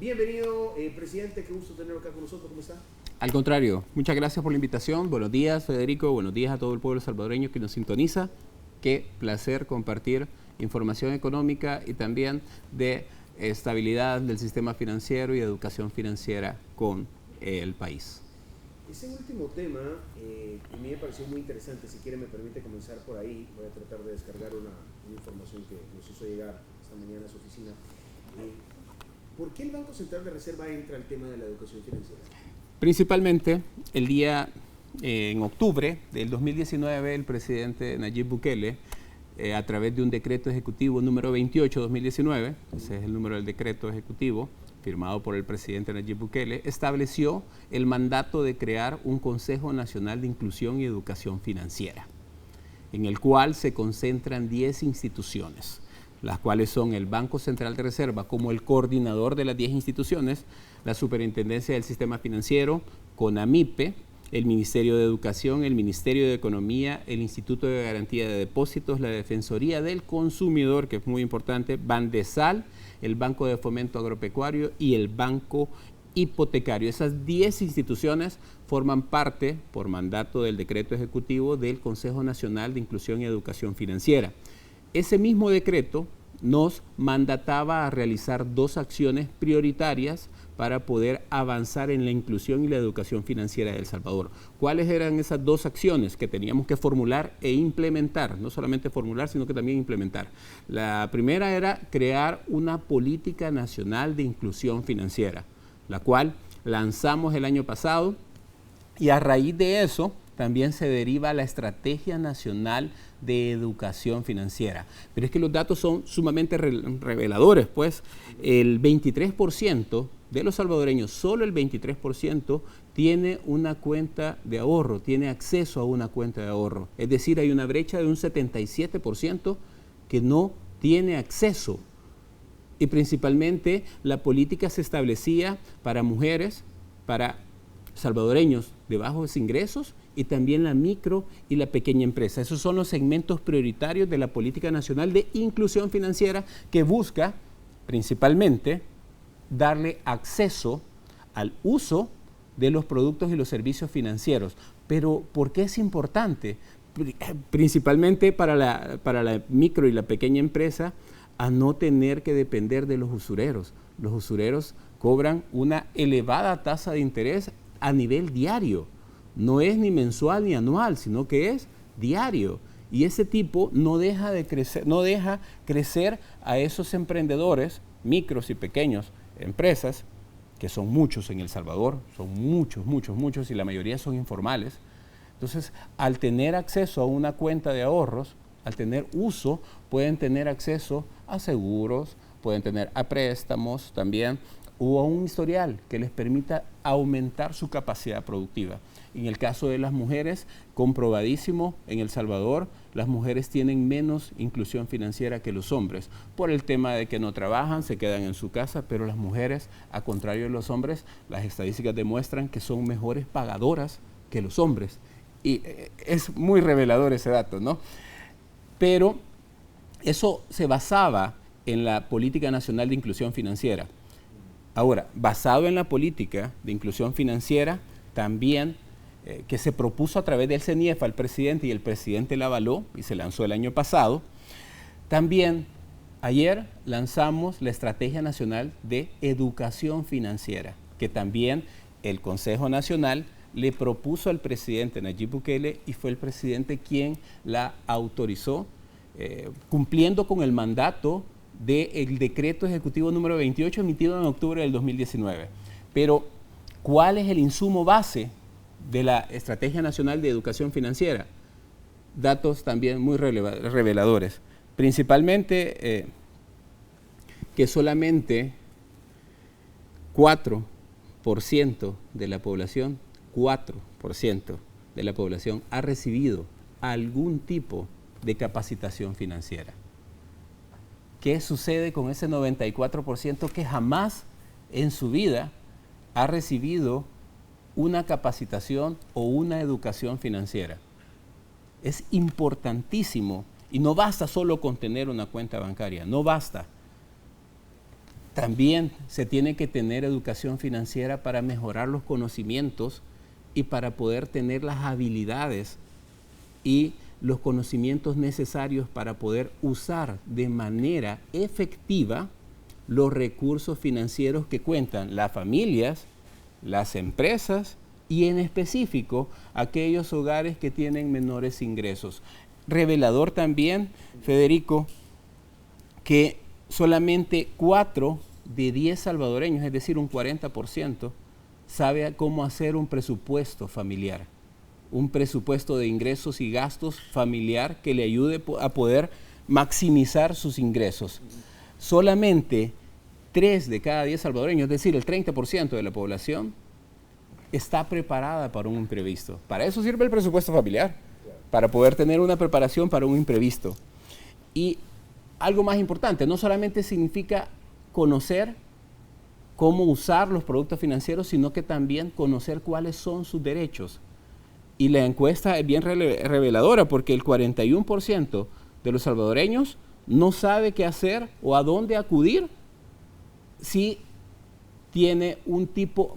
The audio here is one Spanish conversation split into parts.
Bienvenido, presidente, qué gusto tenerlo acá con nosotros, ¿cómo está? Al contrario, muchas gracias por la invitación. Buenos días, Federico, buenos días a todo el pueblo salvadoreño que nos sintoniza. Qué placer compartir información económica y también de estabilidad del sistema financiero y educación financiera con el país. Ese último tema a mí me pareció muy interesante. Si quiere me permite comenzar por ahí. Voy a tratar de descargar una información que nos hizo llegar esta mañana a su oficina. ¿Por qué el Banco Central de Reserva entra al tema de la educación financiera? Principalmente el día en octubre del 2019 el presidente Nayib Bukele a través de un decreto ejecutivo número 28/2019, ese es el número del decreto ejecutivo firmado por el presidente Nayib Bukele, estableció el mandato de crear un Consejo Nacional de Inclusión y Educación Financiera, en el cual se concentran 10 instituciones, las cuales son el Banco Central de Reserva como el coordinador de las 10 instituciones, la Superintendencia del Sistema Financiero, CONAMIPE, el Ministerio de Educación, el Ministerio de Economía, el Instituto de Garantía de Depósitos, la Defensoría del Consumidor, que es muy importante, Bandesal, el Banco de Fomento Agropecuario y el Banco Hipotecario. Esas 10 instituciones forman parte, por mandato del decreto ejecutivo, del Consejo Nacional de Inclusión y Educación Financiera. Ese mismo decreto nos mandataba a realizar 2 acciones prioritarias para poder avanzar en la inclusión y la educación financiera de El Salvador. ¿Cuáles eran esas 2 acciones que teníamos que formular e implementar? No solamente formular, sino que también implementar. La primera era crear una política nacional de inclusión financiera, la cual lanzamos el año pasado, y a raíz de eso también se deriva la Estrategia Nacional de Educación Financiera. Pero es que los datos son sumamente reveladores, pues el 23% de los salvadoreños, solo el 23% tiene una cuenta de ahorro, tiene acceso a una cuenta de ahorro. Es decir, hay una brecha de un 77% que no tiene acceso. Y principalmente la política se establecía para mujeres, para salvadoreños de bajos ingresos y también la micro y la pequeña empresa. Esos son los segmentos prioritarios de la Política Nacional de Inclusión Financiera, que busca principalmente darle acceso al uso de los productos y los servicios financieros. Pero ¿por qué es importante? Principalmente para la micro y la pequeña empresa, a no tener que depender de los usureros. Los usureros cobran una elevada tasa de interés a nivel diario. No es ni mensual ni anual, sino que es diario. Y ese tipo no deja crecer a esos emprendedores, micros y pequeños empresas, que son muchos en El Salvador, son muchos, y la mayoría son informales. Entonces, al tener acceso a una cuenta de ahorros, al tener uso, pueden tener acceso a seguros, pueden tener a préstamos también, o a un historial que les permita aumentar su capacidad productiva. En el caso de las mujeres, comprobadísimo, en El Salvador, las mujeres tienen menos inclusión financiera que los hombres, por el tema de que no trabajan, se quedan en su casa, pero las mujeres, a contrario de los hombres, las estadísticas demuestran que son mejores pagadoras que los hombres. Y es muy revelador ese dato, ¿no? Pero eso se basaba en la Política Nacional de Inclusión Financiera. Ahora, basado en la política de inclusión financiera, también que se propuso a través del CENIEF al presidente, y el presidente la avaló y se lanzó el año pasado, también ayer lanzamos la Estrategia Nacional de Educación Financiera, que también el Consejo Nacional le propuso al presidente Nayib Bukele, y fue el presidente quien la autorizó, cumpliendo con el mandato del decreto ejecutivo número 28 emitido en octubre del 2019. Pero, ¿cuál es el insumo base de la Estrategia Nacional de Educación Financiera? Datos también muy reveladores. Principalmente que solamente 4% de la población, 4% de la población ha recibido algún tipo de capacitación financiera. ¿Qué sucede con ese 94% que jamás en su vida ha recibido una capacitación o una educación financiera? Es importantísimo, y no basta solo con tener una cuenta bancaria, no basta. también se tiene que tener educación financiera para mejorar los conocimientos y para poder tener las habilidades y los conocimientos necesarios para poder usar de manera efectiva los recursos financieros que cuentan las familias, las empresas y en específico aquellos hogares que tienen menores ingresos. Revelador también, Federico, que solamente 4 de 10 salvadoreños, es decir, un 40%, sabe cómo hacer un presupuesto familiar, un presupuesto de ingresos y gastos familiar que le ayude a poder maximizar sus ingresos. Solamente 3 de cada 10 salvadoreños, es decir, el 30% de la población, está preparada para un imprevisto. Para eso sirve el presupuesto familiar, para poder tener una preparación para un imprevisto. Y algo más importante, no solamente significa conocer cómo usar los productos financieros, sino que también conocer cuáles son sus derechos. Y la encuesta es bien reveladora porque el 41% de los salvadoreños no sabe qué hacer o a dónde acudir si tiene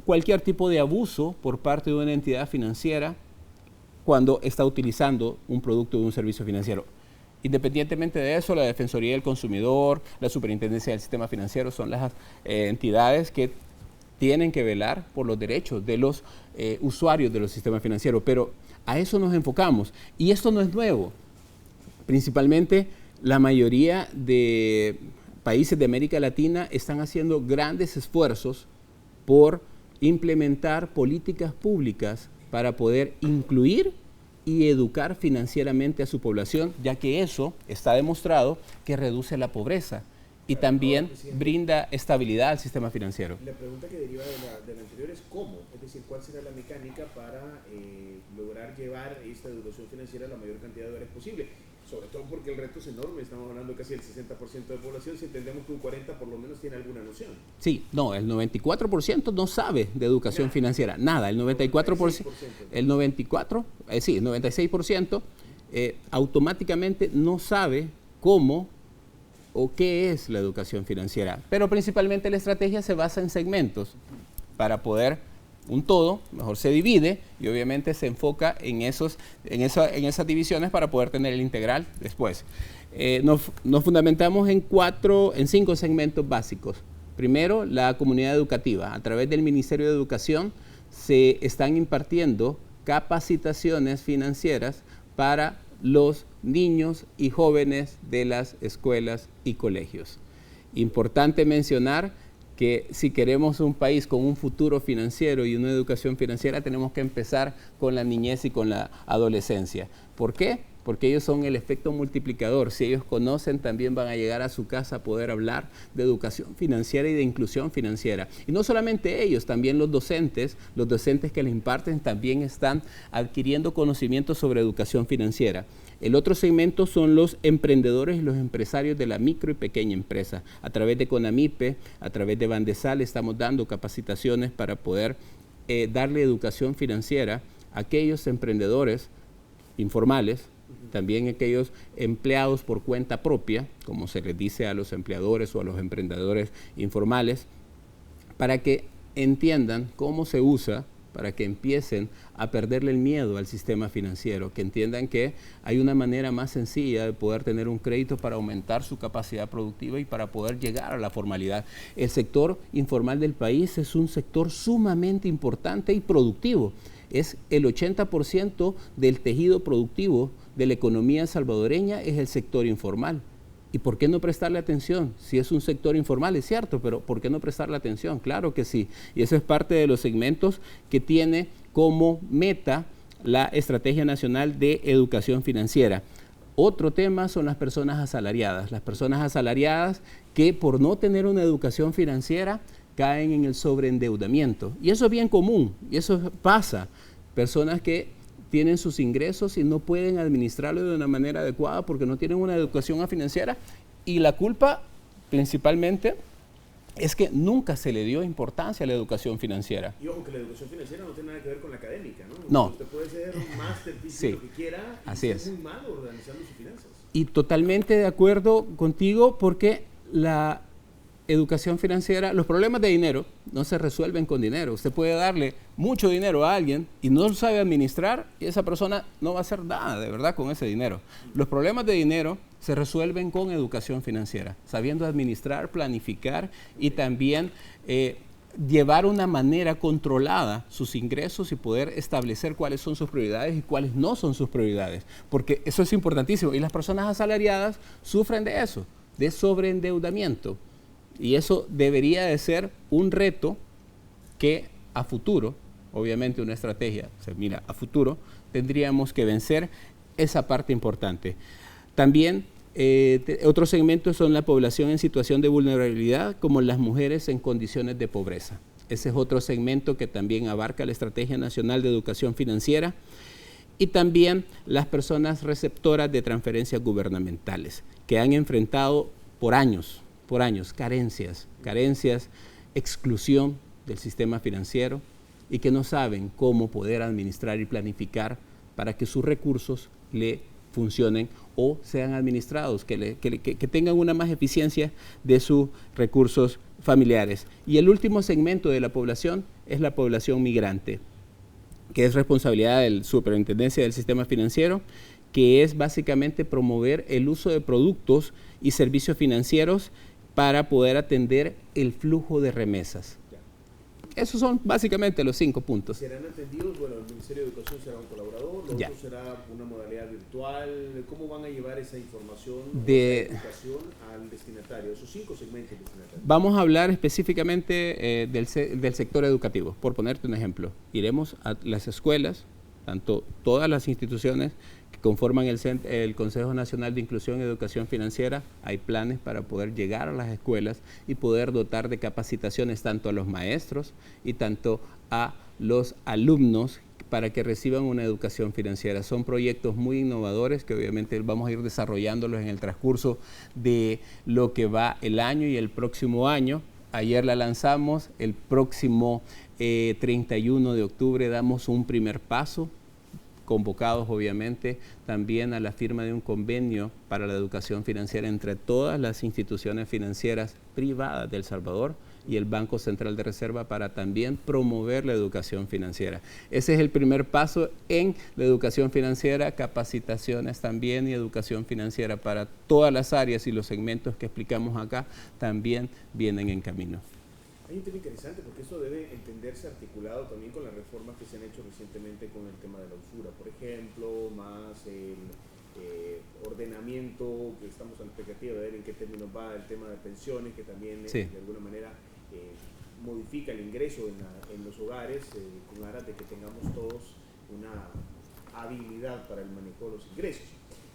cualquier tipo de abuso por parte de una entidad financiera cuando está utilizando un producto o un servicio financiero. Independientemente de eso, la Defensoría del Consumidor, la Superintendencia del Sistema Financiero son las entidades que tienen que velar por los derechos de los usuarios de los sistemas financieros, pero a eso nos enfocamos. Y esto no es nuevo. Principalmente la mayoría de países de América Latina están haciendo grandes esfuerzos por implementar políticas públicas para poder incluir y educar financieramente a su población, ya que eso está demostrado que reduce la pobreza y también brinda estabilidad al sistema financiero. La pregunta que deriva de la anterior es cómo, es decir, cuál será la mecánica para lograr llevar esta educación financiera a la mayor cantidad de hogares posible, sobre todo porque el reto es enorme, estamos hablando casi del 60% de población, si entendemos que un 40% por lo menos tiene alguna noción. Sí, no, el 94% no sabe de educación financiera, nada, el 94%, el 96% automáticamente no sabe cómo o qué es la educación financiera, pero principalmente la estrategia se basa en segmentos para poder un todo, mejor se divide y obviamente se enfoca en esas divisiones para poder tener el integral después. Nos fundamentamos en 5 segmentos básicos. Primero, la comunidad educativa. A través del Ministerio de Educación se están impartiendo capacitaciones financieras para los niños y jóvenes de las escuelas y colegios. Importante mencionar que si queremos un país con un futuro financiero y una educación financiera, tenemos que empezar con la niñez y con la adolescencia. ¿Por qué? Porque ellos son el efecto multiplicador. Si ellos conocen, también van a llegar a su casa a poder hablar de educación financiera y de inclusión financiera. Y no solamente ellos, también los docentes que les imparten también están adquiriendo conocimientos sobre educación financiera. El otro segmento son los emprendedores y los empresarios de la micro y pequeña empresa. A través de CONAMIPE, a través de Bandesal, estamos dando capacitaciones para poder darle educación financiera a aquellos emprendedores informales, también aquellos empleados por cuenta propia, como se les dice a los empleadores o a los emprendedores informales, para que entiendan cómo se usa, para que empiecen a perderle el miedo al sistema financiero, que entiendan que hay una manera más sencilla de poder tener un crédito para aumentar su capacidad productiva y para poder llegar a la formalidad. El sector informal del país es un sector sumamente importante y productivo. Es el 80% del tejido productivo de la economía salvadoreña es el sector informal. ¿Y por qué no prestarle atención? Si es un sector informal, es cierto, pero ¿por qué no prestarle atención? Claro que sí. Y eso es parte de los segmentos que tiene como meta la Estrategia Nacional de Educación Financiera. Otro tema son las personas asalariadas. Las personas asalariadas que por no tener una educación financiera caen en el sobreendeudamiento. Y eso es bien común, y eso pasa. Personas que tienen sus ingresos y no pueden administrarlo de una manera adecuada porque no tienen una educación financiera, y la culpa principalmente es que nunca se le dio importancia a la educación financiera. Y ojo, que la educación financiera no tiene nada que ver con la académica, ¿no? No. Usted puede ser un máster, sí, lo que quiera, y así es muy malo organizando sus finanzas. Y totalmente de acuerdo contigo, porque la educación financiera, los problemas de dinero no se resuelven con dinero. Usted puede darle mucho dinero a alguien y no lo sabe administrar y esa persona no va a hacer nada de verdad con ese dinero. Los problemas de dinero se resuelven con educación financiera, sabiendo administrar, planificar y también llevar una manera controlada sus ingresos y poder establecer cuáles son sus prioridades y cuáles no son sus prioridades, porque eso es importantísimo y las personas asalariadas sufren de eso, de sobreendeudamiento, y eso debería de ser un reto que a futuro, obviamente una estrategia se mira a futuro, tendríamos que vencer esa parte importante. También otros segmentos son la población en situación de vulnerabilidad, como las mujeres en condiciones de pobreza. Ese es otro segmento que también abarca la Estrategia Nacional de Educación Financiera, y también las personas receptoras de transferencias gubernamentales, que han enfrentado por años, carencias, exclusión del sistema financiero y que no saben cómo poder administrar y planificar para que sus recursos le funcionen o sean administrados, que tengan una más eficiencia de sus recursos familiares. Y el último segmento de la población es la población migrante, que es responsabilidad de la Superintendencia del Sistema Financiero, que es básicamente promover el uso de productos y servicios financieros para poder atender el flujo de remesas. Esos son básicamente los 5 puntos. ¿Serán atendidos? Bueno, el Ministerio de Educación será un colaborador, lo otro será una modalidad virtual. ¿Cómo van a llevar esa información de educación al destinatario? Esos 5 segmentos destinatarios. Vamos a hablar específicamente del sector educativo. Por ponerte un ejemplo, iremos a las escuelas, tanto todas las instituciones que conforman el Consejo Nacional de Inclusión y Educación Financiera. Hay planes para poder llegar a las escuelas y poder dotar de capacitaciones tanto a los maestros y tanto a los alumnos para que reciban una educación financiera. Son proyectos muy innovadores que obviamente vamos a ir desarrollándolos en el transcurso de lo que va el año y el próximo año. Ayer la lanzamos, el próximo 31 de octubre damos un primer paso, convocados obviamente también a la firma de un convenio para la educación financiera entre todas las instituciones financieras privadas de El Salvador y el Banco Central de Reserva para también promover la educación financiera. Ese es el primer paso en la educación financiera, capacitaciones también y educación financiera para todas las áreas y los segmentos que explicamos acá también vienen en camino. Hay un tema interesante porque eso debe entenderse articulado también con las reformas que se han hecho recientemente con el tema de la usura, por ejemplo, más el ordenamiento, que estamos a la expectativa de ver en qué términos va el tema de pensiones, que también de alguna manera modifica el ingreso en los hogares, con aras de que tengamos todos una habilidad para el manejo de los ingresos.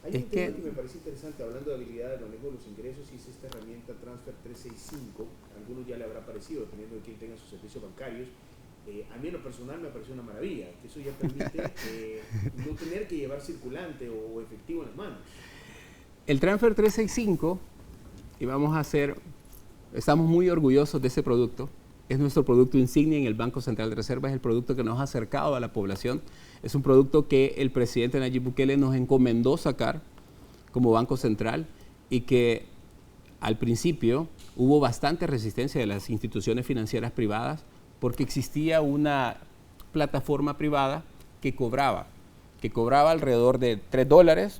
Hay un tema que me parece interesante, hablando de habilidad de manejo de los ingresos, y es esta herramienta Transfer 365. Algunos ya le habrá parecido, dependiendo de quién tenga sus servicios bancarios. A mí en lo personal me pareció una maravilla, que eso ya permite no tener que llevar circulante o efectivo en las manos. El Transfer 365, y estamos muy orgullosos de ese producto. Es nuestro producto insignia en el Banco Central de Reserva, es el producto que nos ha acercado a la población. Es un producto que el presidente Nayib Bukele nos encomendó sacar como Banco Central y que al principio hubo bastante resistencia de las instituciones financieras privadas porque existía una plataforma privada que cobraba alrededor de $3,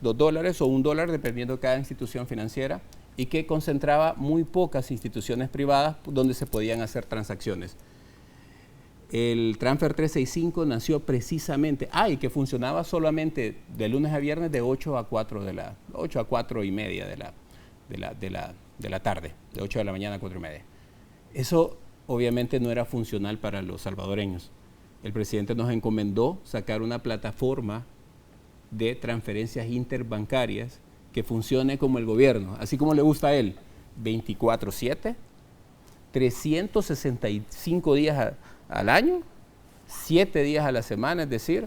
$2 o $1, dependiendo de cada institución financiera, y que concentraba muy pocas instituciones privadas donde se podían hacer transacciones. El Transfer 365 nació precisamente, y que funcionaba solamente de lunes a viernes de 8 a 4 y media de la tarde, de 8 de la mañana a 4 y media. Eso obviamente no era funcional para los salvadoreños. El presidente nos encomendó sacar una plataforma de transferencias interbancarias que funcione como el gobierno, así como le gusta a él, 24/7, 365 días al año, 7 días a la semana, es decir,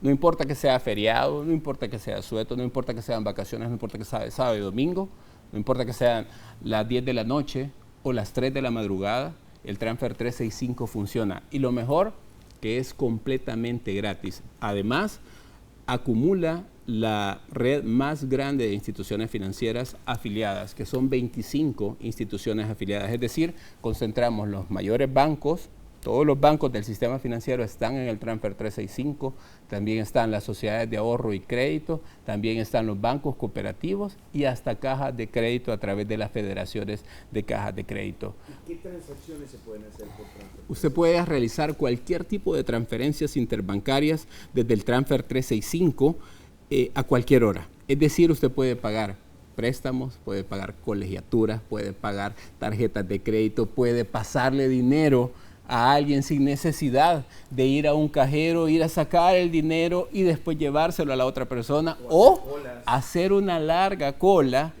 no importa que sea feriado, no importa que sea asueto, no importa que sean vacaciones, no importa que sea sábado y domingo, no importa que sean las 10 de la noche o las 3 de la madrugada, el Transfer 365 funciona. Y lo mejor, que es completamente gratis. Además, acumula la red más grande de instituciones financieras afiliadas, que son 25 instituciones afiliadas. Es decir, concentramos los mayores bancos, todos los bancos del sistema financiero están en el Transfer 365, también están las sociedades de ahorro y crédito, también están los bancos cooperativos y hasta cajas de crédito a través de las federaciones de cajas de crédito. ¿Y qué transacciones se pueden hacer por Transfer? Usted puede realizar cualquier tipo de transferencias interbancarias desde el Transfer 365 a cualquier hora. Es decir, usted puede pagar préstamos, puede pagar colegiaturas, puede pagar tarjetas de crédito, puede pasarle dinero a alguien sin necesidad de ir a un cajero, ir a sacar el dinero y después llevárselo a la otra persona o hacer una larga cola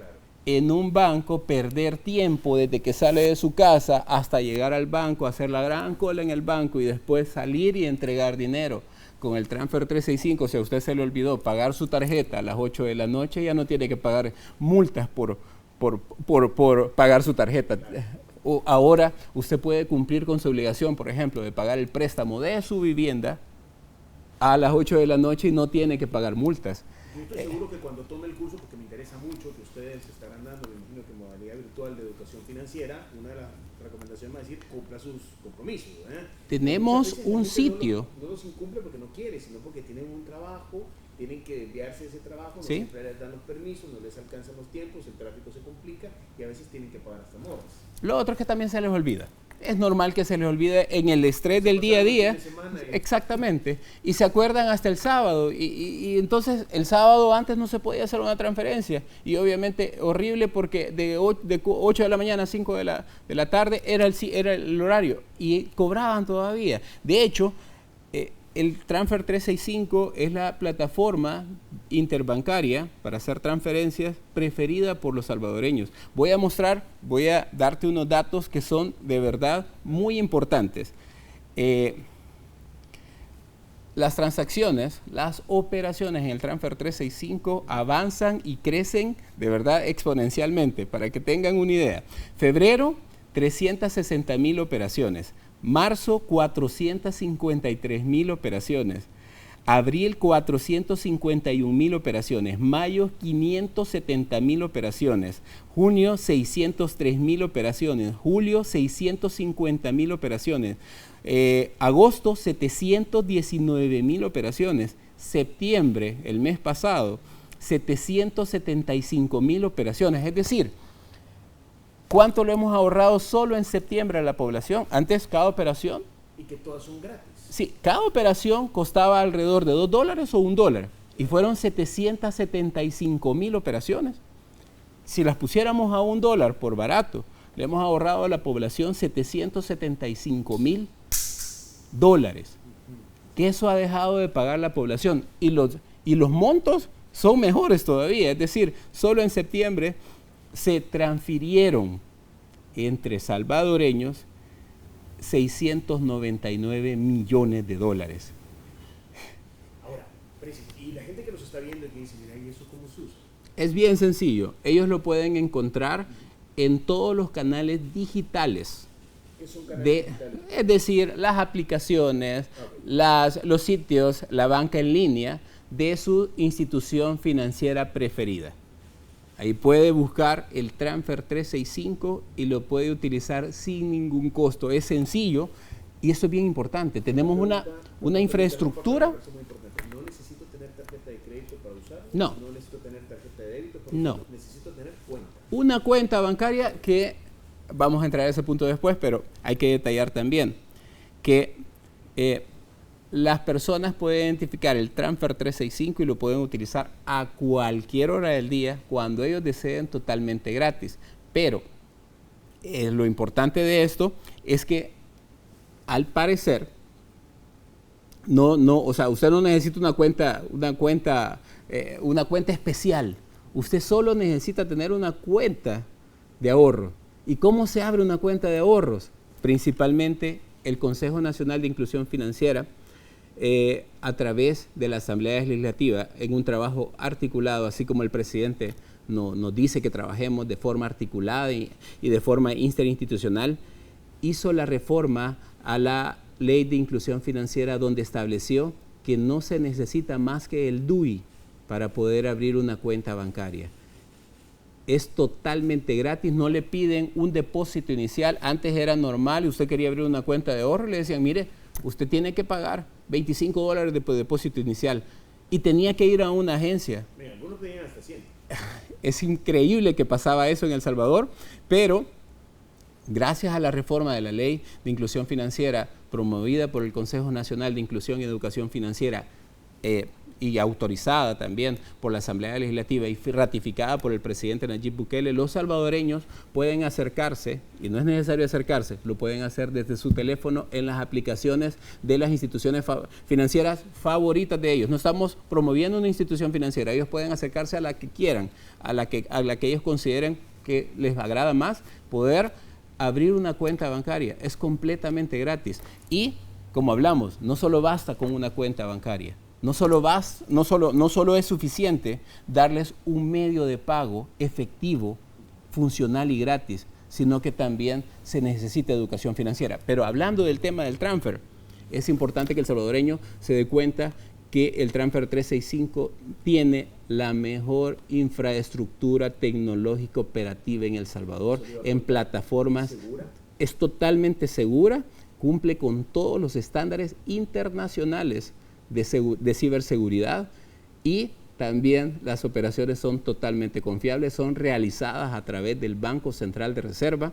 en un banco, perder tiempo desde que sale de su casa hasta llegar al banco, hacer la gran cola en el banco y después salir y entregar dinero. Con el Transfer 365, si a usted se le olvidó pagar su tarjeta a las 8 de la noche, ya no tiene que pagar multas por pagar su tarjeta. O ahora usted puede cumplir con su obligación, por ejemplo, de pagar el préstamo de su vivienda a las 8 de la noche y no tiene que pagar multas. Yo estoy seguro que cuando tome el curso, porque me interesa mucho que ustedes estarán dando, me imagino que modalidad virtual de educación financiera, una de las recomendaciones va a decir, cumpla sus compromisos. Tenemos un sitio. No los incumple porque no quiere, sino porque tienen un trabajo, tienen que enviarse ese trabajo, no ¿Sí? siempre les dan los permisos, no les alcanzan los tiempos, el tráfico se complica y a veces tienen que pagar hasta moras. Lo otro es que también se les olvida. Es normal que se les olvide en el estrés del día a día. Exactamente. Y se acuerdan hasta el sábado. Y entonces el sábado antes no se podía hacer una transferencia. Y obviamente horrible porque de 8 de la mañana a 5 de la tarde era el horario. Y cobraban todavía. De hecho, el Transfer 365 es la plataforma interbancaria para hacer transferencias preferida por los salvadoreños. Voy a darte unos datos que son de verdad muy importantes. Las transacciones, las operaciones en el Transfer 365 avanzan y crecen de verdad exponencialmente. Para que tengan una idea, febrero 360,000 operaciones. Marzo, 453,000 operaciones. Abril, 451,000 operaciones. Mayo, 570,000 operaciones. Junio, 603,000 operaciones. Julio, 650,000 operaciones. Agosto, 719,000 operaciones. Septiembre, el mes pasado, 775,000 operaciones. Es decir, ¿cuánto lo hemos ahorrado solo en septiembre a la población? Antes, cada operación. Y que todas son gratis. Sí, cada operación costaba alrededor de $2 o $1. Y fueron 775,000 operaciones. Si las pusiéramos a $1 por barato, le hemos ahorrado a la población $775,000. Que eso ha dejado de pagar la población. Y los montos son mejores todavía. Es decir, solo en septiembre se transfirieron entre salvadoreños $699 millones. Ahora, y la gente que nos está viendo y que dice, mira, ¿y eso cómo se usa? Es bien sencillo. Ellos lo pueden encontrar en todos los canales digitales. ¿Qué son canales digitales? Es decir, las aplicaciones, los sitios, la banca en línea de su institución financiera preferida. Ahí puede buscar el Transfer 365 y lo puede utilizar sin ningún costo. Es sencillo y eso es bien importante. Tenemos una infraestructura. No necesito tener tarjeta de crédito para usar. No. No necesito tener tarjeta de débito para No. usar. Necesito tener cuenta. Una cuenta bancaria que, vamos a entrar a ese punto después, pero hay que detallar también que las personas pueden identificar el Transfer 365 y lo pueden utilizar a cualquier hora del día cuando ellos deseen, totalmente gratis. Pero lo importante de esto es que al parecer o sea, usted no necesita una cuenta especial. Usted solo necesita tener una cuenta de ahorro. ¿Y cómo se abre una cuenta de ahorros? Principalmente el Consejo Nacional de Inclusión Financiera, a través de la Asamblea Legislativa, en un trabajo articulado, así como el presidente nos dice que trabajemos de forma articulada y de forma interinstitucional, hizo la reforma a la Ley de Inclusión Financiera, donde estableció que no se necesita más que el DUI para poder abrir una cuenta bancaria. Es totalmente gratis, no le piden un depósito inicial. Antes era normal y usted quería abrir una cuenta de ahorro, le decían, mire, usted tiene que pagar $25 de depósito inicial y tenía que ir a una agencia. Mira, algunos pedían hasta 100. Es increíble que pasaba eso en El Salvador, pero gracias a la reforma de la Ley de Inclusión Financiera promovida por el Consejo Nacional de Inclusión y Educación Financiera y autorizada también por la Asamblea Legislativa y ratificada por el presidente Nayib Bukele, los salvadoreños pueden acercarse, y no es necesario acercarse, lo pueden hacer desde su teléfono en las aplicaciones de las instituciones financieras favoritas de ellos. No estamos promoviendo una institución financiera, ellos pueden acercarse a la que quieran, a la que ellos consideren que les agrada más, poder abrir una cuenta bancaria. Es completamente gratis. Y, como hablamos, no solo basta con una cuenta bancaria. No solo es suficiente darles un medio de pago efectivo, funcional y gratis, sino que también se necesita educación financiera. Pero hablando del tema del transfer, es importante que el salvadoreño se dé cuenta que el Transfer 365 tiene la mejor infraestructura tecnológica operativa en El Salvador, en plataformas. ¿Segura? Es totalmente segura, cumple con todos los estándares internacionales de ciberseguridad y también las operaciones son totalmente confiables, son realizadas a través del Banco Central de Reserva,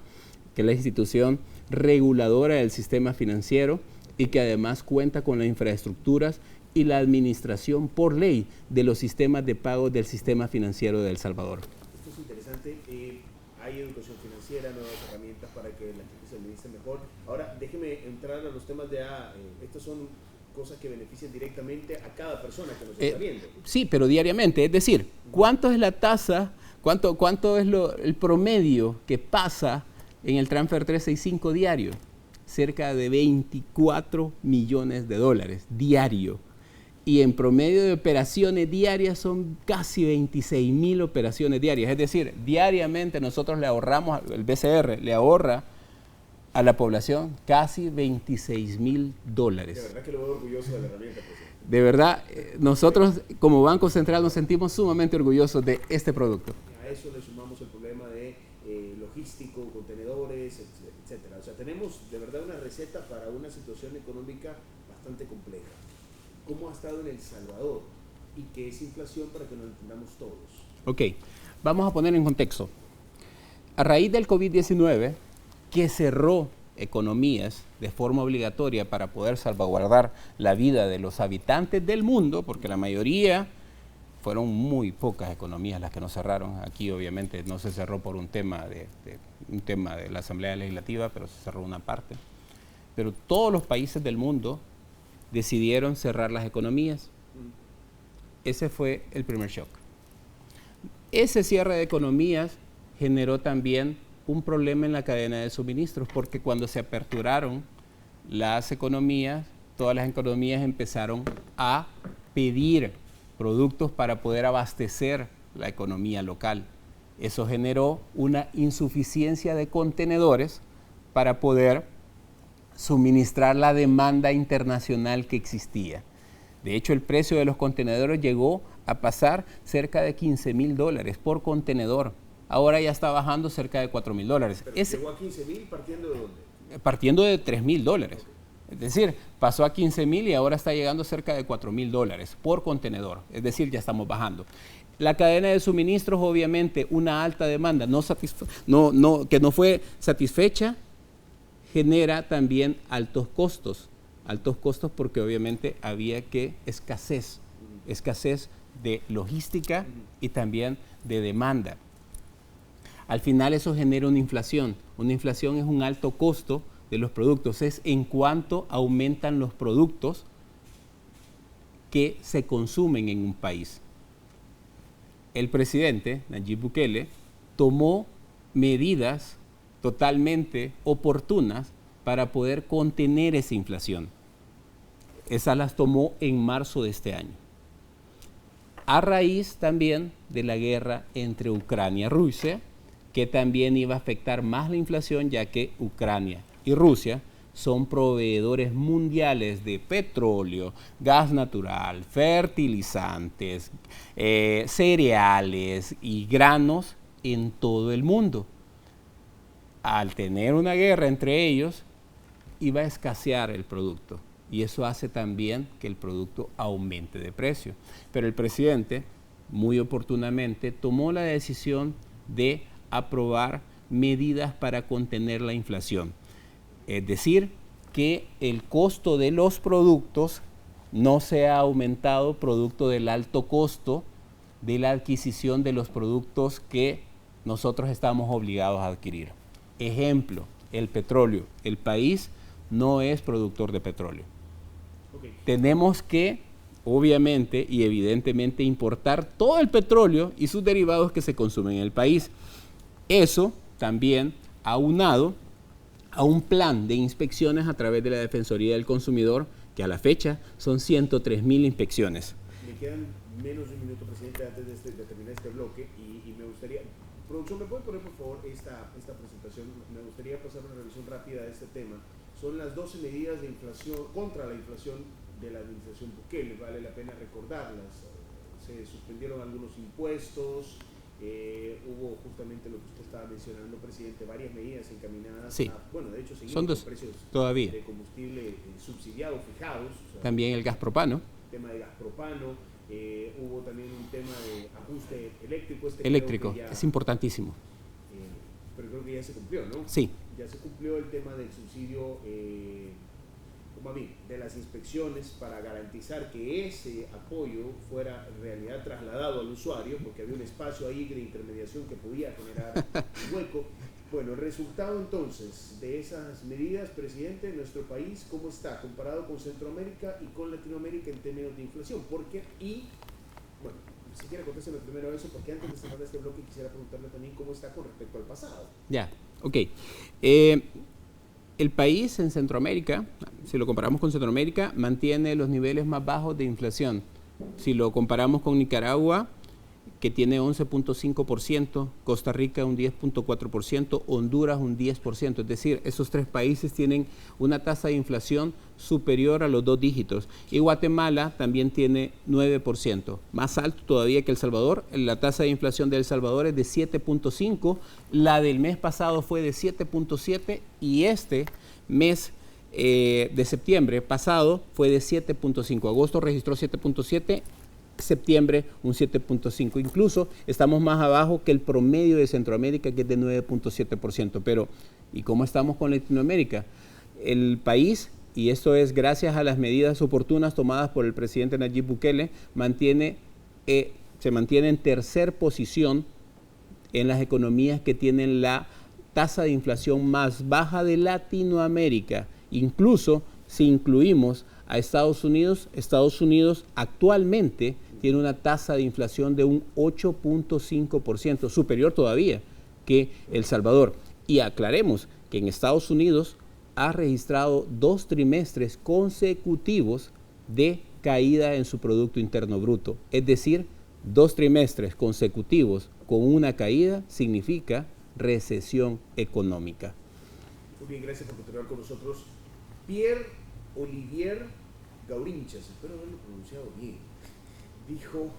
que es la institución reguladora del sistema financiero y que además cuenta con las infraestructuras y la administración por ley de los sistemas de pago del sistema financiero de El Salvador. Esto es interesante. Hay educación financiera, nuevas herramientas para que la gente se administre mejor. Ahora, déjeme entrar a los temas de estos son cosas que benefician directamente a cada persona que nos está viendo. Sí, pero diariamente. Es decir, ¿cuánto es la tasa, cuánto es el promedio que pasa en el Transfer 365 diario? Cerca de $24 millones diario. Y en promedio de operaciones diarias son casi 26,000 operaciones diarias. Es decir, diariamente nosotros le ahorramos, el BCR le ahorra a la población casi $26,000. De verdad que lo veo orgulloso de la herramienta, presidente. De verdad, nosotros como Banco Central nos sentimos sumamente orgullosos de este producto. A eso le sumamos el problema de logístico, contenedores, etcétera. O sea, tenemos de verdad una receta para una situación económica bastante compleja. ¿Cómo ha estado en El Salvador? ¿Y qué es inflación para que nos entendamos todos? Ok, vamos a poner en contexto. A raíz del COVID-19, que cerró economías de forma obligatoria para poder salvaguardar la vida de los habitantes del mundo, porque la mayoría fueron muy pocas economías las que no cerraron. Aquí obviamente no se cerró por un tema de la Asamblea Legislativa, pero se cerró una parte. Pero todos los países del mundo decidieron cerrar las economías. Ese fue el primer shock. Ese cierre de economías generó también un problema en la cadena de suministros, porque cuando se aperturaron las economías, todas las economías empezaron a pedir productos para poder abastecer la economía local. Eso generó una insuficiencia de contenedores para poder suministrar la demanda internacional que existía. De hecho, el precio de los contenedores llegó a pasar cerca de $15,000 por contenedor. Ahora ya está bajando cerca de $4,000. ¿Pero llegó a 15,000 partiendo de dónde? Partiendo de $3,000. Es decir, pasó a 15,000 y ahora está llegando cerca de $4,000 por contenedor. Es decir, ya estamos bajando. La cadena de suministros, obviamente, una alta demanda que no fue satisfecha, genera también altos costos porque obviamente había escasez de logística y también de demanda. Al final eso genera una inflación. Una inflación es un alto costo de los productos, es en cuanto aumentan los productos que se consumen en un país. El presidente, Nayib Bukele, tomó medidas totalmente oportunas para poder contener esa inflación. Esas las tomó en marzo de este año. A raíz también de la guerra entre Ucrania y Rusia, que también iba a afectar más la inflación, ya que Ucrania y Rusia son proveedores mundiales de petróleo, gas natural, fertilizantes, cereales y granos en todo el mundo. Al tener una guerra entre ellos, iba a escasear el producto y eso hace también que el producto aumente de precio. Pero el presidente, muy oportunamente, tomó la decisión de aprobar medidas para contener la inflación. Es decir, que el costo de los productos no se ha aumentado producto del alto costo de la adquisición de los productos que nosotros estamos obligados a adquirir. Ejemplo, el petróleo. El país no es productor de petróleo. Okay. Tenemos que, obviamente y evidentemente, importar todo el petróleo y sus derivados que se consumen en el país. Eso también aunado a un plan de inspecciones a través de la Defensoría del Consumidor, que a la fecha son 103,000 inspecciones. Me quedan menos de un minuto, presidente, antes de terminar este bloque, y me gustaría... Producción, ¿me puede poner por favor esta presentación? Me gustaría pasar una revisión rápida de este tema. Son las 12 medidas de inflación contra la inflación de la administración Bukele, vale la pena recordarlas. Se suspendieron algunos impuestos, hubo justamente lo que usted estaba mencionando, presidente, varias medidas encaminadas sí. a, bueno, de hecho, seguir con precios todavía de combustible subsidiados, fijados. O sea, también el gas propano. Tema de gas propano. Hubo también un tema de ajuste eléctrico. Eléctrico, ya, es importantísimo. Pero creo que ya se cumplió, ¿no? Sí. Ya se cumplió el tema del subsidio, de las inspecciones para garantizar que ese apoyo fuera en realidad trasladado al usuario, porque había un espacio ahí de intermediación que podía generar un hueco. Bueno, el resultado entonces de esas medidas, presidente, en nuestro país, ¿cómo está comparado con Centroamérica y con Latinoamérica en términos de inflación? Porque, bueno, si quiere contésteme primero eso, porque antes de cerrar este bloque quisiera preguntarle también cómo está con respecto al pasado. Ya, ok. El país en Centroamérica, si lo comparamos con Centroamérica, mantiene los niveles más bajos de inflación. Si lo comparamos con Nicaragua, que tiene 11.5%, Costa Rica un 10.4%, Honduras un 10%. Es decir, esos tres países tienen una tasa de inflación superior a los 2 dígitos. Y Guatemala también tiene 9%, más alto todavía que El Salvador. La tasa de inflación de El Salvador es de 7.5%, la del mes pasado fue de 7.7% y este mes de septiembre pasado fue de 7.5%. Agosto registró 7.7%. Septiembre un 7.5%, incluso estamos más abajo que el promedio de Centroamérica, que es de 9.7%. Pero, ¿y cómo estamos con Latinoamérica? El país, y esto es gracias a las medidas oportunas tomadas por el presidente Nayib Bukele, se mantiene en tercer posición en las economías que tienen la tasa de inflación más baja de Latinoamérica. Incluso si incluimos a Estados Unidos actualmente tiene una tasa de inflación de un 8.5%, superior todavía que El Salvador. Y aclaremos que en Estados Unidos ha registrado 2 trimestres consecutivos de caída en su Producto Interno Bruto. Es decir, 2 trimestres consecutivos con una caída significa recesión económica. Muy bien, gracias por continuar con nosotros. Pierre-Olivier Gaurinchas, espero haberlo pronunciado bien. Dijo,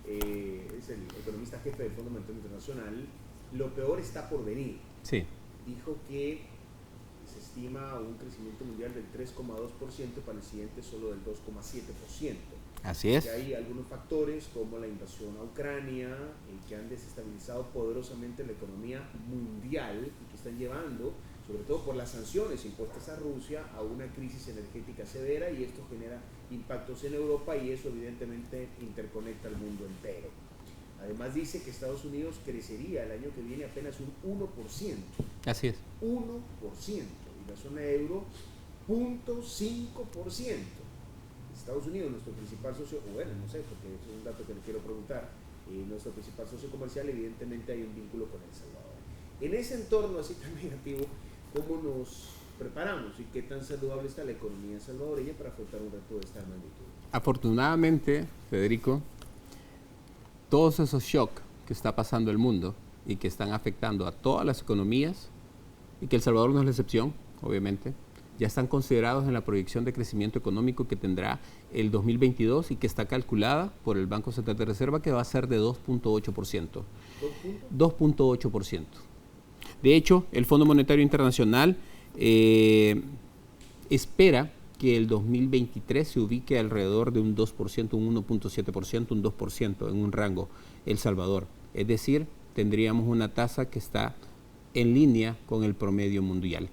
es el economista jefe del Fondo Monetario Internacional, lo peor está por venir. Sí. Dijo que se estima un crecimiento mundial del 3,2%, para el siguiente solo del 2,7%. Así es. Que hay algunos factores como la invasión a Ucrania, que han desestabilizado poderosamente la economía mundial y que están llevando, sobre todo por las sanciones impuestas a Rusia, a una crisis energética severa, y esto genera impactos en Europa y eso evidentemente interconecta al mundo entero. Además dice que Estados Unidos crecería el año que viene apenas un 1%. Así es. 1%. Y la zona euro, 0.5%. Estados Unidos, nuestro principal socio, bueno, no sé, porque es un dato que le quiero preguntar, nuestro principal socio comercial, evidentemente hay un vínculo con El Salvador. En ese entorno así tan negativo, ¿cómo nos preparamos y qué tan saludable está la economía salvadoreña para afrontar un reto de esta magnitud? Afortunadamente, Federico, todos esos shocks que está pasando el mundo y que están afectando a todas las economías, y que El Salvador no es la excepción, obviamente, ya están considerados en la proyección de crecimiento económico que tendrá el 2022 y que está calculada por el Banco Central de Reserva que va a ser de 2.8%. 2.8%. De hecho, el Fondo Monetario Internacional espera que el 2023 se ubique alrededor de un 2%, un 1.7%, un 2% en un rango El Salvador. Es decir, tendríamos una tasa que está en línea con el promedio mundial.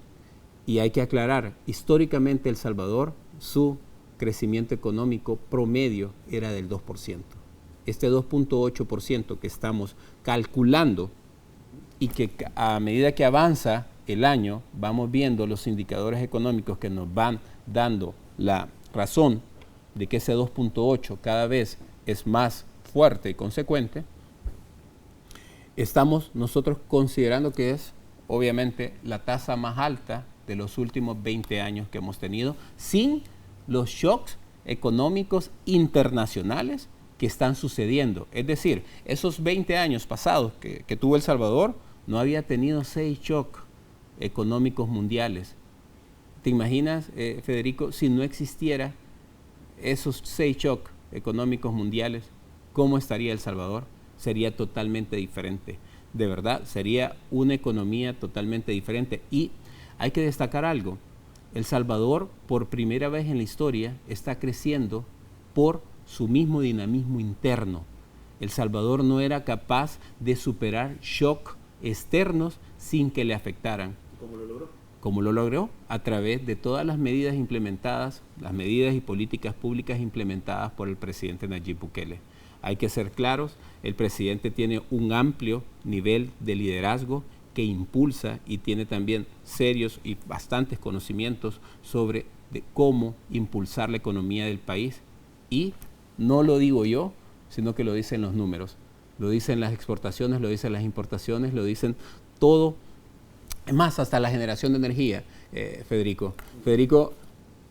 Y hay que aclarar, históricamente El Salvador, su crecimiento económico promedio era del 2%. Este 2.8% que estamos calculando y que a medida que avanza el año, vamos viendo los indicadores económicos que nos van dando la razón de que ese 2.8 cada vez es más fuerte y consecuente, estamos nosotros considerando que es obviamente la tasa más alta de los últimos 20 años que hemos tenido, sin los shocks económicos internacionales que están sucediendo. Es decir, esos 20 años pasados que tuvo El Salvador, no había tenido 6 shocks económicos mundiales. ¿Te imaginas, Federico, si no existiera esos 6 shocks económicos mundiales, cómo estaría El Salvador? Sería totalmente diferente. De verdad, sería una economía totalmente diferente. Y hay que destacar algo. El Salvador, por primera vez en la historia, está creciendo por su mismo dinamismo interno. El Salvador no era capaz de superar shocks externos sin que le afectaran. ¿Cómo lo logró? ¿Cómo lo logró? A través de todas las medidas implementadas, las medidas y políticas públicas implementadas por el presidente Nayib Bukele. Hay que ser claros, el presidente tiene un amplio nivel de liderazgo que impulsa y tiene también serios y bastantes conocimientos sobre cómo impulsar la economía del país. Y no lo digo yo, sino que lo dicen los números. Lo dicen las exportaciones, lo dicen las importaciones, lo dicen todo, más hasta la generación de energía, Federico. Federico,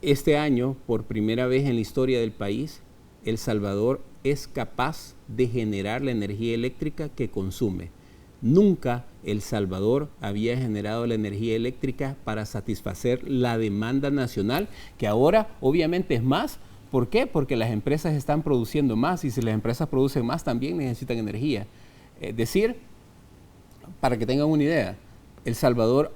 este año, por primera vez en la historia del país, El Salvador es capaz de generar la energía eléctrica que consume. Nunca El Salvador había generado la energía eléctrica para satisfacer la demanda nacional, que ahora obviamente es más. ¿Por qué? Porque las empresas están produciendo más y si las empresas producen más también necesitan energía. Es decir, para que tengan una idea, El Salvador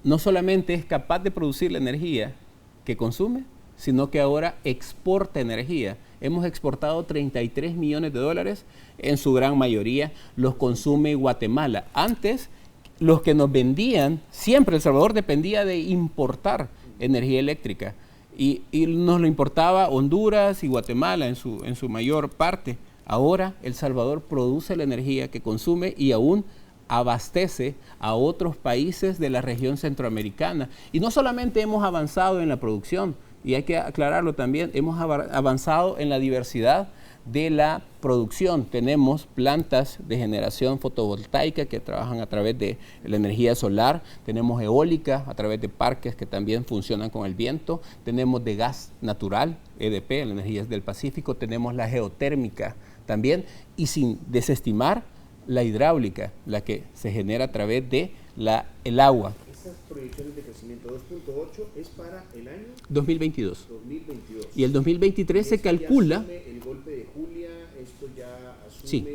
no solamente es capaz de producir la energía que consume, sino que ahora exporta energía. Hemos exportado 33 millones de dólares, en su gran mayoría los consume Guatemala. Antes, los que nos vendían, siempre El Salvador dependía de importar energía eléctrica y nos lo importaba Honduras y Guatemala en su mayor parte. Ahora El Salvador produce la energía que consume y aún abastece a otros países de la región centroamericana. Y no solamente hemos avanzado en la producción, y hay que aclararlo también, hemos avanzado en la diversidad de la producción. Tenemos plantas de generación fotovoltaica que trabajan a través de la energía solar, tenemos eólica a través de parques que también funcionan con el viento, tenemos de gas natural, EDP, la energía del Pacífico, tenemos la geotérmica también, y sin desestimar la hidráulica, la que se genera a través de el agua. Esas proyecciones de crecimiento 2.8 es para el año 2022. 2022. Y el 2023 se calcula. Ya asume el golpe de Julia, esto ya asume Sí.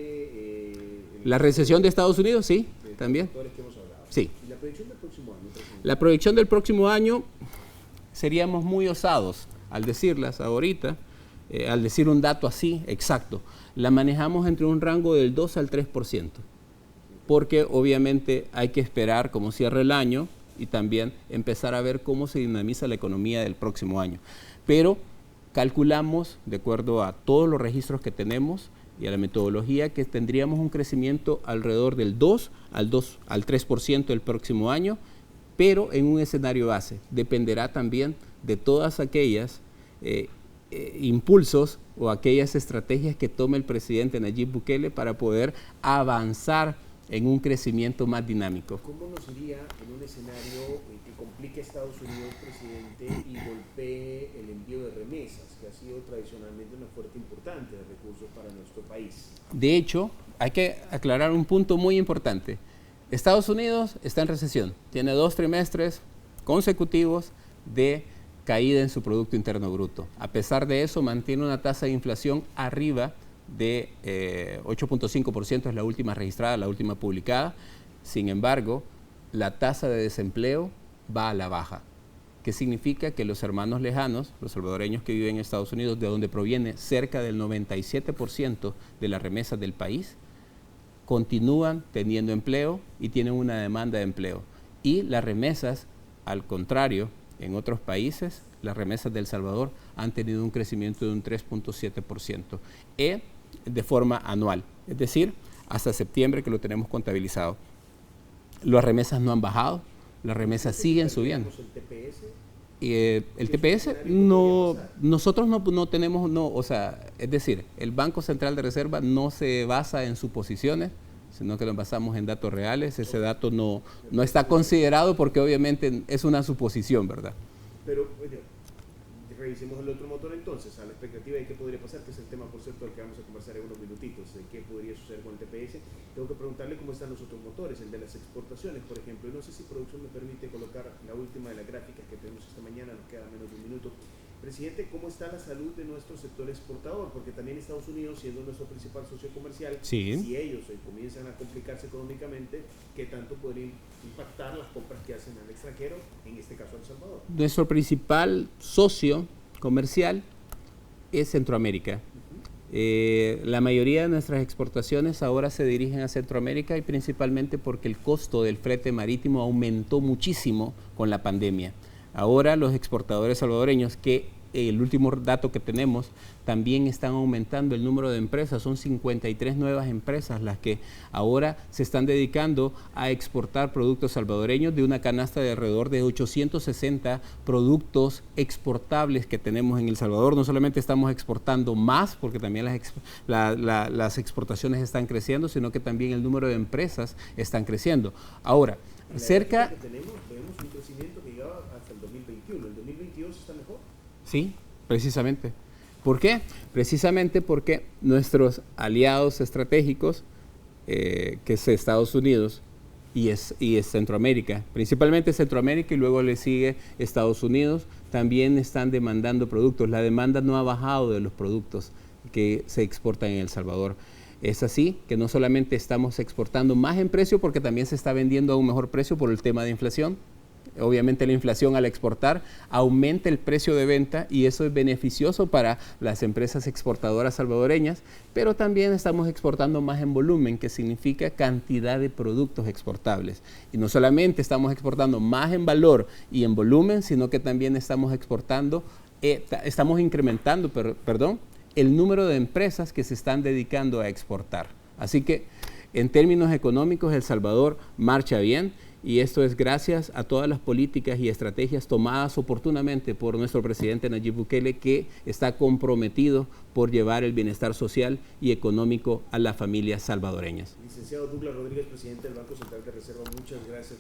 La recesión de Estados Unidos, sí, también. Que hemos hablado. Sí. ¿Y la proyección del próximo año? La proyección del próximo año, seríamos muy osados al decirlas ahorita, al decir un dato así exacto. La manejamos entre un rango del 2 al 3%, porque obviamente hay que esperar cómo cierra el año y también empezar a ver cómo se dinamiza la economía del próximo año. Pero calculamos, de acuerdo a todos los registros que tenemos y a la metodología, que tendríamos un crecimiento alrededor del 2 al 3% el próximo año, pero en un escenario base. Dependerá también de todas aquellas impulsos o aquellas estrategias que tome el presidente Nayib Bukele para poder avanzar en un crecimiento más dinámico. ¿Cómo nos iría en un escenario que complique a Estados Unidos, presidente, y golpee el envío de remesas, que ha sido tradicionalmente una fuente importante de recursos para nuestro país? De hecho, hay que aclarar un punto muy importante. Estados Unidos está en recesión, tiene 2 trimestres consecutivos de caída en su Producto Interno Bruto. A pesar de eso, mantiene una tasa de inflación arriba de 8.5%, es la última registrada, la última publicada. Sin embargo, la tasa de desempleo va a la baja. ¿Qué significa? Que los hermanos lejanos, los salvadoreños que viven en Estados Unidos, de donde proviene cerca del 97% de las remesas del país, continúan teniendo empleo y tienen una demanda de empleo. Y las remesas, al contrario, en otros países, las remesas de El Salvador han tenido un crecimiento de un 3.7% de forma anual, es decir, hasta septiembre que lo tenemos contabilizado. Las remesas no han bajado, las remesas siguen subiendo. El TPS, no, nosotros no tenemos, o sea, es decir, el Banco Central de Reserva no se basa en suposiciones, sino que nos basamos en datos reales. Ese dato no está considerado porque obviamente es una suposición, ¿verdad? Pero, bueno, revisemos el otro motor entonces, a la expectativa de qué podría pasar, que es el tema, por cierto, del que vamos a conversar en unos minutitos, de qué podría suceder con el TPS. Tengo que preguntarle cómo están los otros motores, el de las exportaciones, por ejemplo, y no sé si producción me permite colocar la última de las gráficas que tenemos esta mañana, nos queda menos de un minuto. Presidente, ¿cómo está la salud de nuestro sector exportador? Porque también Estados Unidos, siendo nuestro principal socio comercial, sí, si ellos comienzan a complicarse económicamente, ¿qué tanto podría impactar las compras que hacen al extranjero, en este caso a El Salvador? Nuestro principal socio comercial es Centroamérica. La mayoría de nuestras exportaciones ahora se dirigen a Centroamérica y principalmente porque el costo del flete marítimo aumentó muchísimo con la pandemia. Ahora los exportadores salvadoreños, que el último dato que tenemos, también están aumentando el número de empresas. Son 53 nuevas empresas las que ahora se están dedicando a exportar productos salvadoreños, de una canasta de alrededor de 860 productos exportables que tenemos en El Salvador. No solamente estamos exportando más, porque también las exportaciones están creciendo, sino que también el número de empresas están creciendo. Ahora, cerca... vemos un crecimiento que llegaba hasta el 2021. ¿El 2022 está mejor? Sí, precisamente. ¿Por qué? Precisamente porque nuestros aliados estratégicos, que es Estados Unidos y es Centroamérica, principalmente Centroamérica, y luego le sigue Estados Unidos, también están demandando productos. La demanda no ha bajado de los productos que se exportan en El Salvador. Es así que no solamente estamos exportando más en precio, porque también se está vendiendo a un mejor precio por el tema de inflación. Obviamente la inflación al exportar aumenta el precio de venta y eso es beneficioso para las empresas exportadoras salvadoreñas, pero también estamos exportando más en volumen, que significa cantidad de productos exportables. Y no solamente estamos exportando más en valor y en volumen, sino que también estamos incrementando el número de empresas que se están dedicando a exportar. Así que en términos económicos El Salvador marcha bien. Y esto es gracias a todas las políticas y estrategias tomadas oportunamente por nuestro presidente Nayib Bukele, que está comprometido por llevar el bienestar social y económico a las familias salvadoreñas. Licenciado Douglas Rodríguez, presidente del Banco Central de Reserva, muchas gracias.